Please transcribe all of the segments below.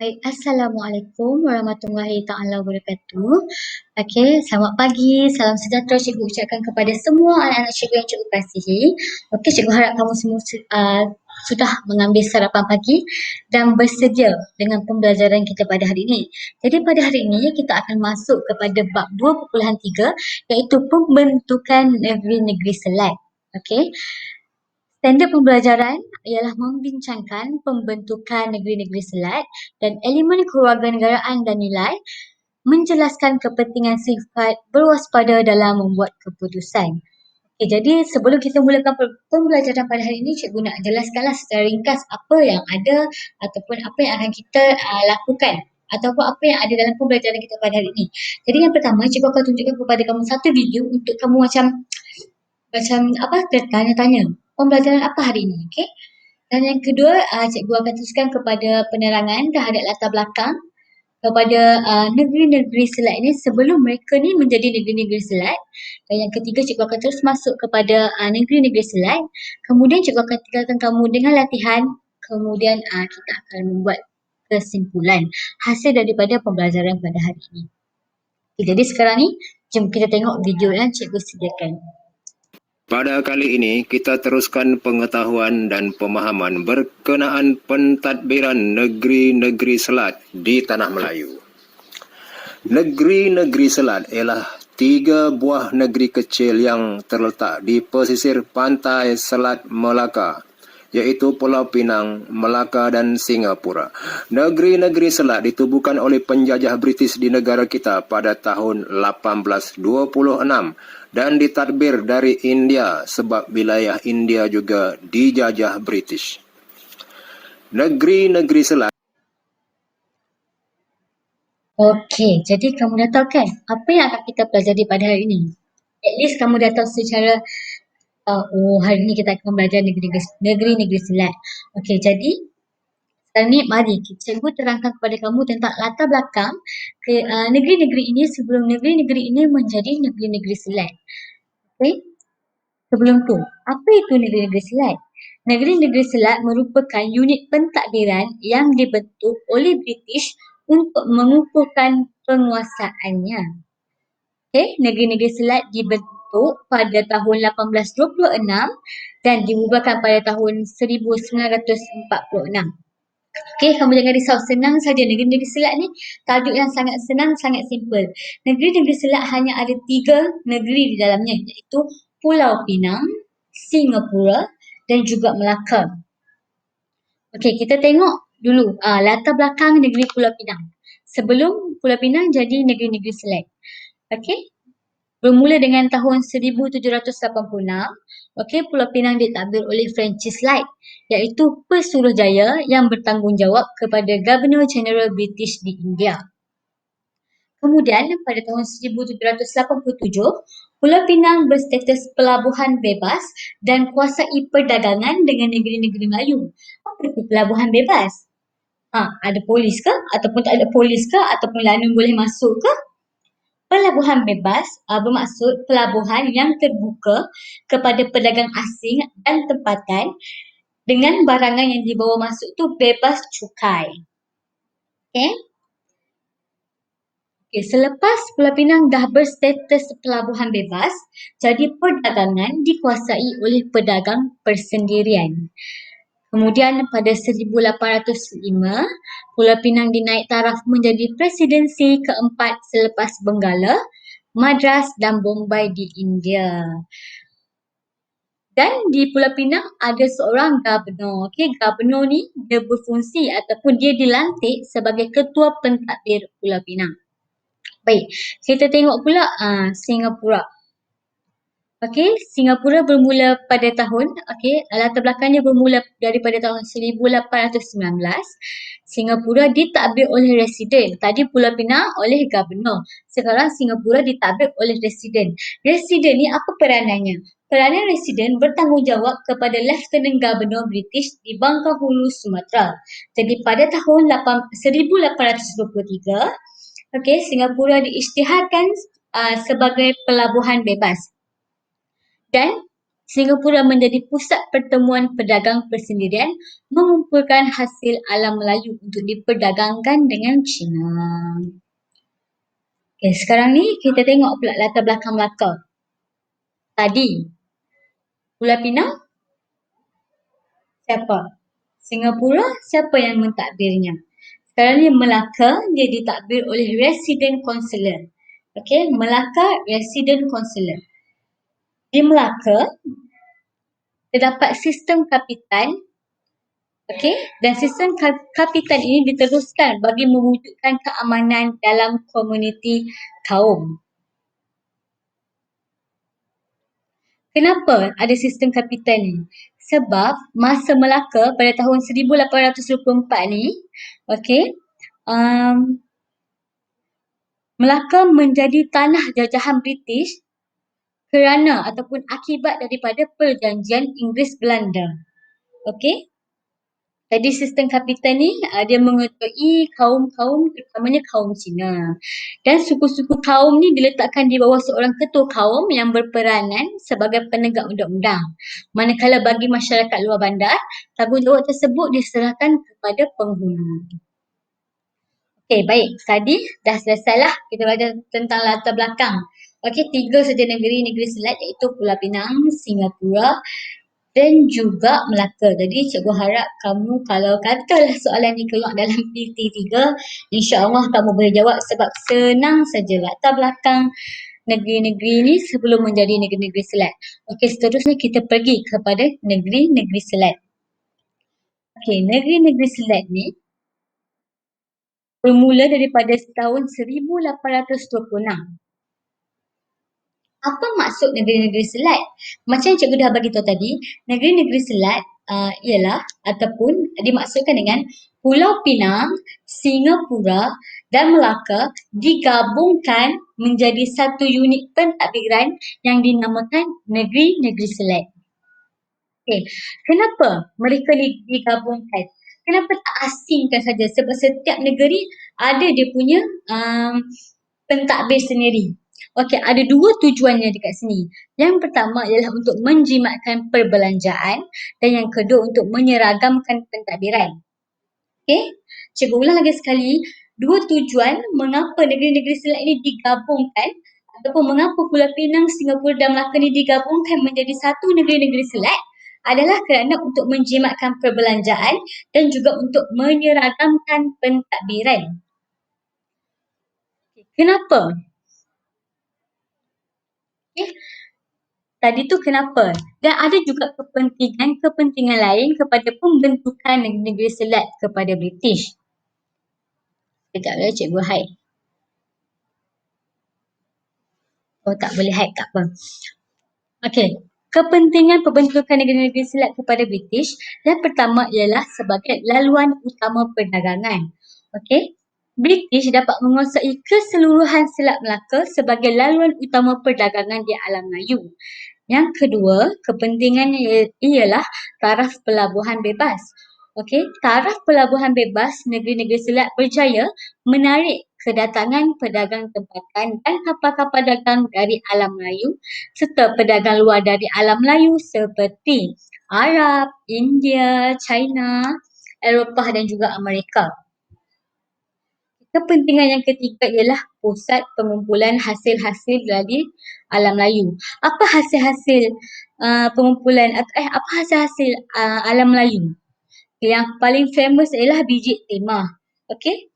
Baik, Assalamualaikum warahmatullahi taala wabarakatuh. Okey, selamat pagi, salam sejahtera cikgu ucapkan kepada semua anak-anak cikgu yang cikgu kasihi. Okey, cikgu harap kamu semua sudah mengambil sarapan pagi dan bersedia dengan pembelajaran kita pada hari ini. Jadi pada hari ini kita akan masuk kepada bab 2.3 iaitu pembentukan negeri-negeri Selat. Okey. Standard pembelajaran ialah membincangkan pembentukan negeri-negeri Selat dan elemen kewarganegaraan dan nilai, menjelaskan kepentingan sifat berwaspada dalam membuat keputusan. Okay, jadi sebelum kita mulakan pembelajaran pada hari ini, cikgu nak jelaskanlah secara ringkas apa yang ada ataupun apa yang akan kita lakukan ataupun apa yang ada dalam pembelajaran kita pada hari ini. Jadi yang pertama, cikgu akan tunjukkan kepada kamu satu video untuk kamu macam tanya-tanya pembelajaran apa hari ini, okey? Dan yang kedua, cikgu akan teruskan kepada penerangan terhadap latar belakang kepada negeri-negeri Selat ini sebelum mereka ni menjadi negeri-negeri Selat. Dan yang ketiga, cikgu akan terus masuk kepada negeri-negeri Selat. Kemudian cikgu akan tinggalkan kamu dengan latihan. Kemudian kita akan membuat kesimpulan hasil daripada pembelajaran pada hari ini. Okay, jadi sekarang ni, jom kita tengok video yang cikgu sediakan. Pada kali ini, kita teruskan pengetahuan dan pemahaman berkenaan pentadbiran negeri-negeri Selat di Tanah Melayu. Negeri-negeri Selat ialah 3 buah negeri kecil yang terletak di pesisir pantai Selat Melaka, iaitu Pulau Pinang, Melaka dan Singapura. Negeri-negeri Selat ditubuhkan oleh penjajah British di negara kita pada tahun 1826 dan ditadbir dari India sebab wilayah India juga dijajah British. Negeri-negeri Selat. Okey, jadi kamu dah tahu kan apa yang akan kita pelajari pada hari ini? At least kamu dah tahu secara hari ini kita akan belajar negeri-negeri Selat. Okey, jadi sekarang ni mari cikgu terangkan kepada kamu tentang latar belakang negeri-negeri ini sebelum negeri-negeri ini menjadi negeri-negeri Selat. Okey. Sebelum tu, apa itu negeri-negeri Selat? Negeri-negeri Selat merupakan unit pentadbiran yang dibentuk oleh British untuk mengukuhkan penguasaannya. Okay, negeri-negeri Selat dibentuk pada tahun 1826 dan dibubarkan pada tahun 1946. Okay, kamu jangan risau, senang saja negeri-negeri Selat ni. Tajuk yang sangat senang, sangat simple. Negeri-negeri Selat hanya ada 3 negeri di dalamnya, iaitu Pulau Pinang, Singapura dan juga Melaka. Okey, kita tengok dulu latar belakang negeri Pulau Pinang. Sebelum Pulau Pinang jadi negeri-negeri Selat. Okey, bermula dengan tahun 1786, okey, Pulau Pinang ditadbir oleh Francis Light, iaitu Pesuruhjaya yang bertanggungjawab kepada Governor General British di India. Kemudian pada tahun 1787, Pulau Pinang berstatus pelabuhan bebas dan kuasai perdagangan dengan negeri-negeri Melayu. Apa itu pelabuhan bebas? Ada polis ke? Ataupun tak ada polis ke? Ataupun lanun boleh masuk ke? Pelabuhan bebas bermaksud pelabuhan yang terbuka kepada pedagang asing dan tempatan dengan barangan yang dibawa masuk tu bebas cukai. Okay? Okay, selepas Pulau Pinang dah berstatus pelabuhan bebas, jadi perdagangan dikuasai oleh pedagang persendirian. Kemudian pada 1805, Pulau Pinang dinaik taraf menjadi presidensi keempat selepas Benggala, Madras dan Bombay di India. Dan di Pulau Pinang ada seorang Governor. Okay, Governor ni dia berfungsi ataupun dia dilantik sebagai ketua pentadbir Pulau Pinang. Baik, kita tengok pula Singapura. Okey, Singapura bermula pada tahun, latar belakangnya bermula daripada tahun 1819. Singapura ditadbir oleh residen. Tadi Pulau Pinang oleh Governor. Sekarang Singapura ditadbir oleh residen. Residen ni apa peranannya? Peranan residen bertanggungjawab kepada Lieutenant Governor British di Bangka Hulu, Sumatera. Jadi pada tahun 1823, Singapura diisytiharkan sebagai pelabuhan bebas. Dan Singapura menjadi pusat pertemuan pedagang persendirian mengumpulkan hasil alam Melayu untuk diperdagangkan dengan China. Okay, sekarang ni kita tengok pula latar belakang Melaka. Tadi, Pulau Pinang, siapa? Singapura, siapa yang mentadbirnya? Sekarang ni Melaka, dia ditadbir oleh Resident Consular. Okey, Melaka Resident Consular. Di Melaka, terdapat sistem kapitan. Okey, dan sistem kapitan ini diteruskan bagi mewujudkan keamanan dalam komuniti kaum. Kenapa ada sistem kapitan ni? Sebab masa Melaka pada tahun 1824 ni, okey, Melaka menjadi tanah jajahan British kerana ataupun akibat daripada perjanjian Inggeris Belanda. Okey? Jadi sistem kapitan ni dia mengetuai kaum-kaum terutamanya kaum Cina. Dan suku-suku kaum ni diletakkan di bawah seorang ketua kaum yang berperanan sebagai penegak undang-undang. Manakala bagi masyarakat luar bandar, tanggungjawab tersebut diserahkan kepada penghulu. Okey, baik. Tadi dah selesailah kita belajar tentang latar belakang. Okey, 3 saja negeri selat iaitu Pulau Pinang, Singapura dan juga Melaka. Jadi cikgu harap kamu kalau katalah soalan ni keluar dalam PT3, insya-Allah kamu boleh jawab sebab senang saja latar belakang negeri-negeri ni sebelum menjadi negeri-negeri selat. Okey, seterusnya kita pergi kepada negeri-negeri selat. Okey, negeri-negeri selat ni bermula daripada tahun 1826. Apa maksud negeri-negeri selat? Macam cikgu dah bagi tahu tadi, negeri-negeri selat ialah ataupun dimaksudkan dengan Pulau Pinang, Singapura dan Melaka digabungkan menjadi satu unit pentadbiran yang dinamakan negeri-negeri selat. Okay. Kenapa mereka digabungkan? Kenapa tak asingkan saja? Sebab setiap negeri ada dia punya pentadbir sendiri. Okey, ada 2 tujuannya dekat sini. Yang pertama ialah untuk menjimatkan perbelanjaan dan yang kedua untuk menyeragamkan pentadbiran. Okey, cikgu ulang lagi sekali. 2 tujuan mengapa negeri-negeri selat ini digabungkan ataupun mengapa Pulau Pinang, Singapura dan Melaka ini digabungkan menjadi satu negeri-negeri selat adalah kerana untuk menjimatkan perbelanjaan dan juga untuk menyeragamkan pentadbiran. Kenapa? Okay. Tadi tu kenapa? Dan ada juga kepentingan lain kepada pembentukan negeri-negeri selat kepada British. Sekejap ya, cikgu hide. Oh, tak boleh hide, tak apa. Okey, kepentingan pembentukan negeri-negeri selat kepada British yang pertama ialah sebagai laluan utama perdagangan. Okey, British dapat menguasai keseluruhan Selat Melaka sebagai laluan utama perdagangan di alam Melayu. Yang kedua, kepentingannya ialah taraf pelabuhan bebas. Okey, taraf pelabuhan bebas negeri-negeri selat berjaya menarik kedatangan pedagang tempatan dan kapal-kapal dagang dari alam Melayu serta pedagang luar dari alam Melayu seperti Arab, India, China, Eropah dan juga Amerika. Kepentingan yang ketiga ialah pusat pengumpulan hasil-hasil dari alam Melayu. Apa hasil-hasil pengumpulan apa hasil-hasil alam Melayu? Yang paling famous ialah biji timah. Okey?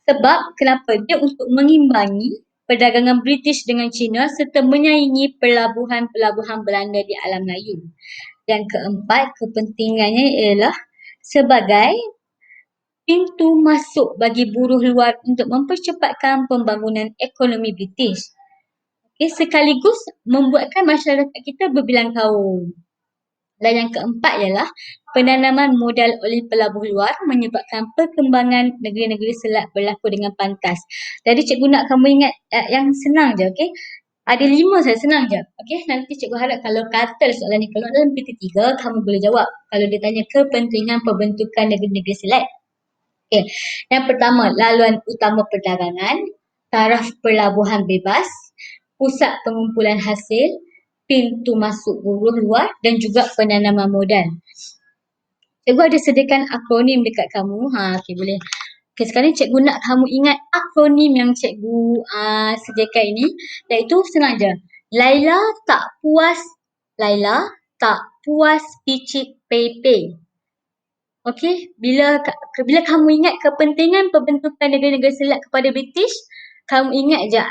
Sebab kenapa? Dia untuk mengimbangi perdagangan British dengan China serta menyaingi pelabuhan-pelabuhan Belanda di alam Melayu. Yang keempat, kepentingannya ialah sebagai pintu masuk bagi buruh luar untuk mempercepatkan pembangunan ekonomi British. Okay, sekaligus membuatkan masyarakat kita berbilang kaum. Dan yang keempat ialah penanaman modal oleh pelabuh luar menyebabkan perkembangan negeri-negeri selat berlaku dengan pantas. Jadi cikgu nak kamu ingat yang senang je, okey? Ada 5 saja, senang je. Okey, nanti cikgu harap kalau kata soalan ni keluar dalam PT3, kamu boleh jawab. Kalau dia tanya kepentingan pembentukan negeri-negeri selat. Okey, yang pertama laluan utama perdagangan, taraf pelabuhan bebas, pusat pengumpulan hasil, pintu masuk buruh luar dan juga penanaman modal. Cikgu ada sediakan akronim dekat kamu. Okey, boleh. Okey, sekarang cikgu nak kamu ingat akronim yang cikgu sediakan ini, iaitu senang je. Laila tak puas, Laila tak puas picit Pepe. Okey, bila kamu ingat kepentingan pembentukan negara-negara Selat kepada British, kamu ingat je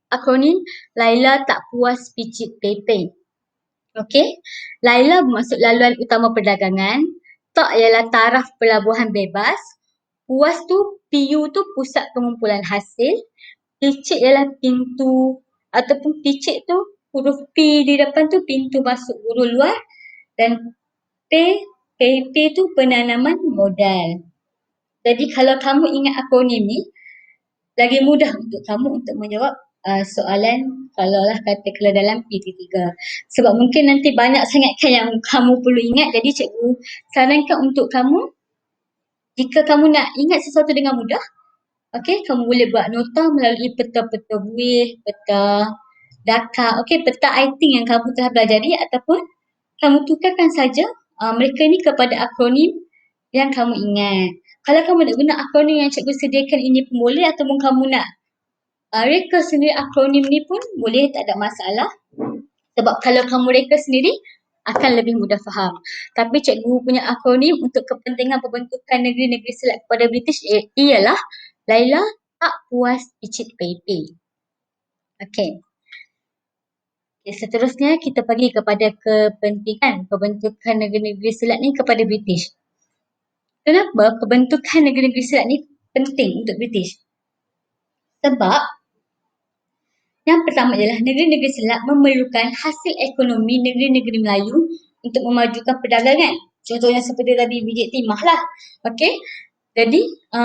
akronim Laila tak puas picit Pepe. Okey, Laila bermaksud laluan utama perdagangan, tak ialah taraf pelabuhan bebas, puas tu, PU tu pusat pengumpulan hasil, picit ialah pintu ataupun picit tu huruf P di depan tu pintu masuk buruh luar, dan PP tu penanaman modal. Jadi kalau kamu ingat akronim ni, lagi mudah untuk kamu untuk menjawab soalan kalaulah katakanlah dalam PT3. Sebab mungkin nanti banyak sangat kan yang kamu perlu ingat, jadi cikgu sarankan untuk kamu, jika kamu nak ingat sesuatu dengan mudah, okey, kamu boleh buat nota melalui peta-peta buih, peta dakar, okey, peta iThink yang kamu telah pelajari, ataupun kamu tukarkan saja mereka ni kepada akronim yang kamu ingat. Kalau kamu nak guna akronim yang cikgu sediakan ini pun boleh, ataupun kamu nak reka sendiri akronim ni pun boleh, tak ada masalah. Sebab kalau kamu reka sendiri, akan lebih mudah faham. Tapi cikgu punya akronim untuk kepentingan pembentukan negeri-negeri Selat kepada British ialah Laila tak puas picit Pepe. Okey. Seterusnya kita pergi kepada kepentingan pembentukan negeri-negeri Selat ni kepada British. Kenapa pembentukan negeri-negeri Selat ni penting untuk British? Sebab yang pertama ialah negeri-negeri Selat memerlukan hasil ekonomi negeri-negeri Melayu untuk memajukan perdagangan. Contohnya seperti tadi biji timah lah. Okey. Jadi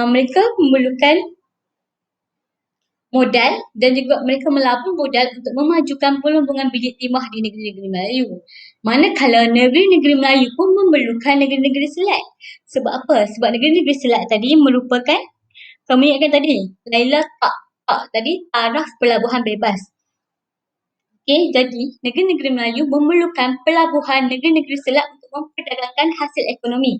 mereka memerlukan modal dan juga mereka melabur modal untuk memajukan pelumbungan biji timah di negeri-negeri Melayu. Manakala negeri-negeri Melayu pun memerlukan negeri-negeri Selat. Sebab apa? Sebab negeri-negeri Selat tadi merupakan, kamu ingatkan tadi, Laila tak tadi taraf pelabuhan bebas. Okey, jadi negeri-negeri Melayu memerlukan pelabuhan negeri-negeri Selat untuk memperdagangkan hasil ekonomi.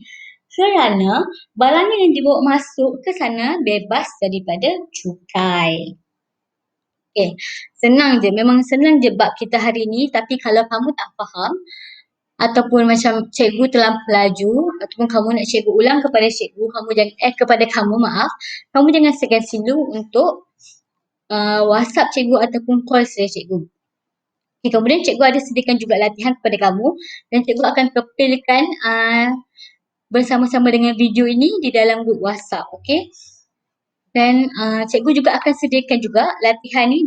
Kerana barang yang dibawa masuk ke sana bebas daripada cukai. Okey, senang je. Memang senang je bab kita hari ni, tapi kalau kamu tak faham ataupun macam cikgu telah laju ataupun kamu nak cikgu ulang kepada cikgu, kamu jangan segan silu untuk WhatsApp cikgu ataupun call saya cikgu. Okay, kemudian cikgu ada sediakan juga latihan kepada kamu dan cikgu akan kepilkan bersama-sama dengan video ini di dalam grup WhatsApp. Okey. Dan cikgu juga akan sediakan juga latihan ni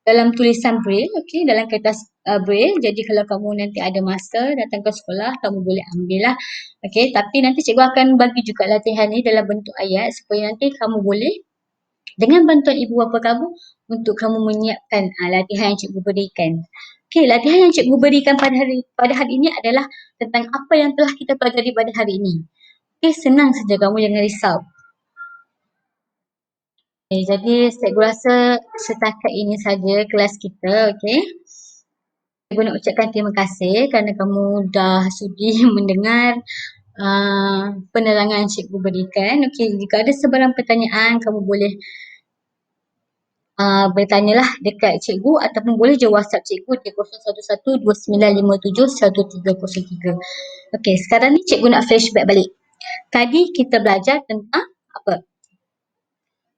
dalam tulisan braille, okey, dalam kertas braille. Jadi kalau kamu nanti ada masa datang ke sekolah, kamu boleh ambil lah. Okey, tapi nanti cikgu akan bagi juga latihan ni dalam bentuk ayat supaya nanti kamu boleh dengan bantuan ibu bapa kamu untuk kamu menyiapkan latihan yang cikgu berikan. Okey, latihan yang cikgu berikan pada hari ini adalah tentang apa yang telah kita pelajari pada hari ini. Okey, senang saja, kamu jangan risau. Okay, jadi cikgu rasa setakat ini saja kelas kita, okey. Cikgu nak ucapkan terima kasih kerana kamu dah sudi mendengar penerangan cikgu berikan. Okey, jika ada sebarang pertanyaan, kamu boleh bertanyalah dekat cikgu ataupun boleh je WhatsApp cikgu di 011-2957-1303. Okey, sekarang ni cikgu nak flashback balik. Tadi kita belajar tentang apa?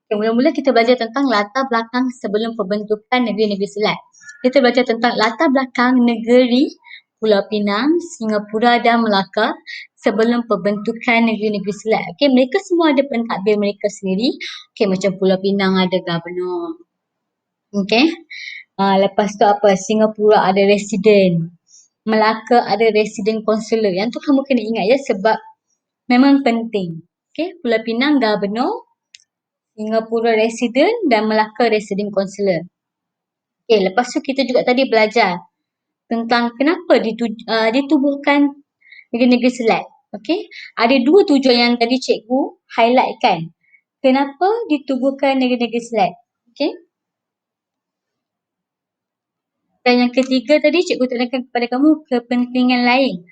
Okay, mula-mula kita belajar tentang latar belakang sebelum pembentukan negeri-negeri Selat. Kita belajar tentang latar belakang negeri Pulau Pinang, Singapura dan Melaka sebelum pembentukan negeri-negeri Selat. Okey, mereka semua ada pentadbir mereka sendiri. Okey, macam Pulau Pinang ada governor. Okey. Lepas tu apa? Singapura ada residen. Melaka ada residen konsular. Yang tu kamu kena ingat ya sebab memang penting. Okey, Pulau Pinang governor, Singapura residen dan Melaka residen konsular. Okey, lepas tu kita juga tadi belajar tentang kenapa ditubuhkan negeri-negeri Selat. Okey, ada dua tujuan yang tadi cikgu highlightkan. Kenapa ditubuhkan negeri-negeri Selat? Okey. Dan yang ketiga tadi, cikgu tekankan kepada kamu kepentingan lain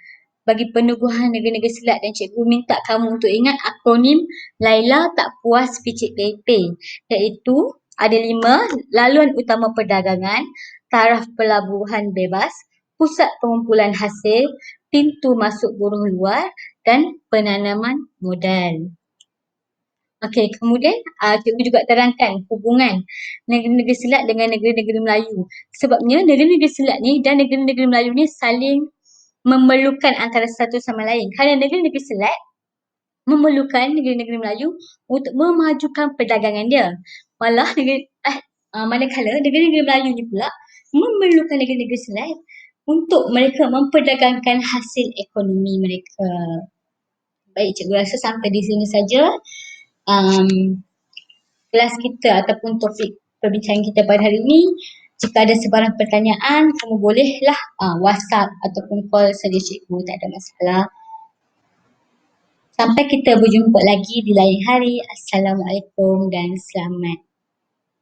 bagi penubuhan negeri-negeri selat, dan cikgu minta kamu untuk ingat akronim Laila tak puas picit pepeh, iaitu ada 5: laluan utama perdagangan, taraf pelabuhan bebas, pusat pengumpulan hasil, pintu masuk buruh luar, dan penanaman modal. Okey, kemudian cikgu juga terangkan hubungan negeri-negeri selat dengan negeri-negeri Melayu. Sebabnya negeri-negeri selat ni dan negeri-negeri Melayu ni saling memerlukan antara satu sama lain. Kerana negeri-negeri selat memerlukan negeri-negeri Melayu untuk memajukan perdagangan dia. Manakala negeri-negeri Melayu ni pula memerlukan negeri-negeri selat untuk mereka memperdagangkan hasil ekonomi mereka. Baik, cikgu rasa sampai di sini saja kelas kita ataupun topik perbincangan kita pada hari ini. Jika ada sebarang pertanyaan, kamu bolehlah WhatsApp ataupun call saja cikgu, tak ada masalah. Sampai kita berjumpa lagi di lain hari. Assalamualaikum dan selamat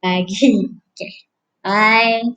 pagi. Okay. Bye.